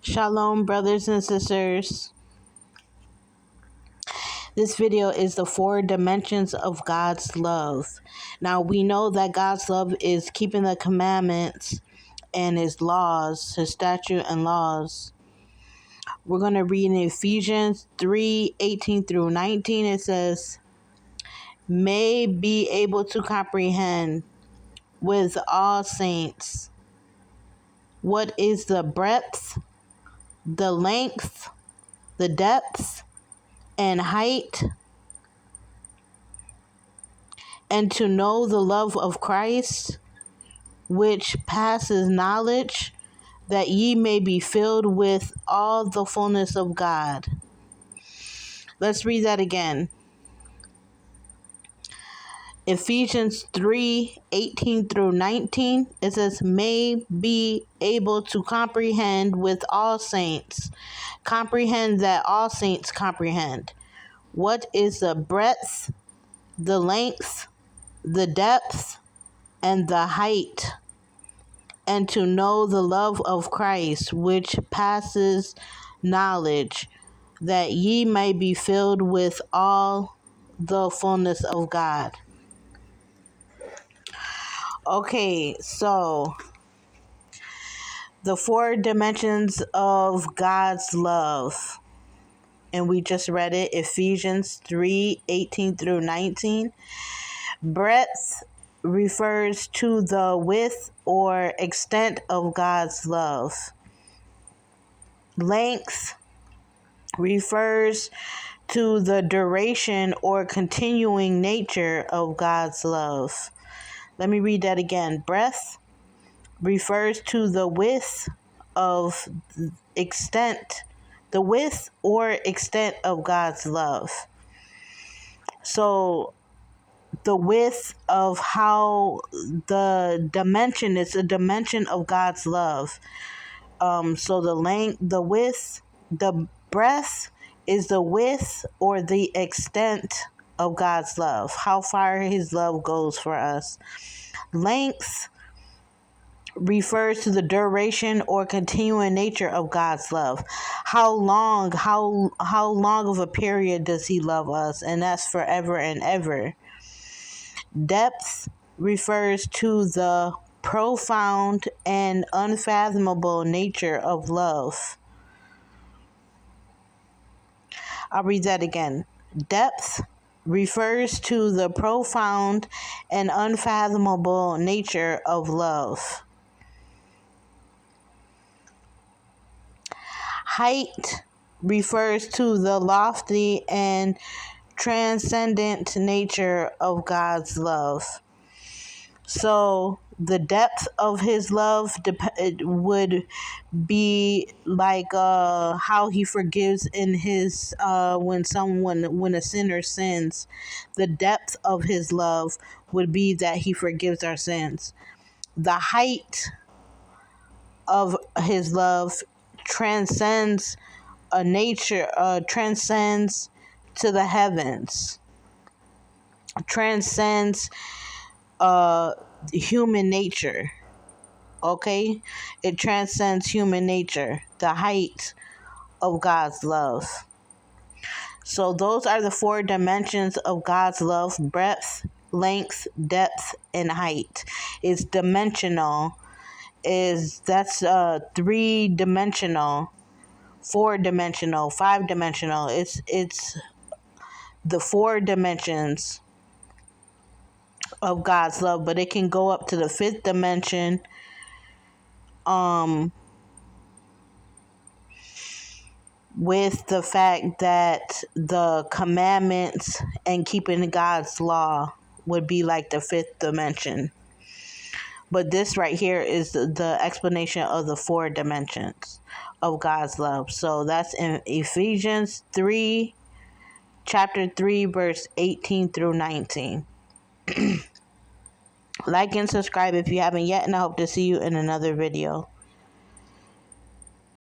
Shalom, brothers and sisters. This video is the 4 dimensions of God's love. Now, we know that God's love is keeping the commandments and his laws, his statute and laws. We're going to read in Ephesians 3:18 through 19. It says, may be able to comprehend with all saints what is the breadth, the length, the depth, and height, and to know the love of Christ, which passes knowledge, that ye may be filled with all the fullness of God. Let's read that again. Ephesians 3:18 through 19. It says, may be able to comprehend with all saints. Comprehend that all saints comprehend. What is the breadth, the length, the depth, and the height, and to know the love of Christ, which passes knowledge, that ye may be filled with all the fullness of God. Okay, so the 4 dimensions of God's love. And we just read it, Ephesians 3:18 through 19. Breadth refers to the width or extent of God's love. Length refers to the duration or continuing nature of God's love. Let me read that again. Breadth refers to the width or extent of God's love. So the width of how the dimension is a dimension of God's love. So the length, the width, the breadth is the width or the extent of God's love, how far his love goes for us. Length refers to the duration or continuing nature of God's love. How long of a period does he love us? And that's forever and ever. Depth refers to the profound and unfathomable nature of love. I'll read that again. Depth refers to the profound and unfathomable nature of love. Height refers to the lofty and transcendent nature of God's love. So the depth of his love would be like how he forgives in his when a sinner sins. The depth of his love would be that he forgives our sins. The height of his love transcends transcends to the heavens, transcends human nature. Okay, it transcends human nature, the height of God's love. So those are the 4 dimensions of God's love: breadth, length, depth, and height. It's dimensional. That's 3-dimensional, 4-dimensional, 5-dimensional. It's the 4 dimensions of God's love, but it can go up to the 5th dimension. With the fact that the commandments and keeping God's law would be like the 5th dimension. But this right here is the explanation of the 4 dimensions of God's love. So that's in Ephesians 3, chapter 3, verse 18 through 19. Like and subscribe if you haven't yet, and I hope to see you in another video.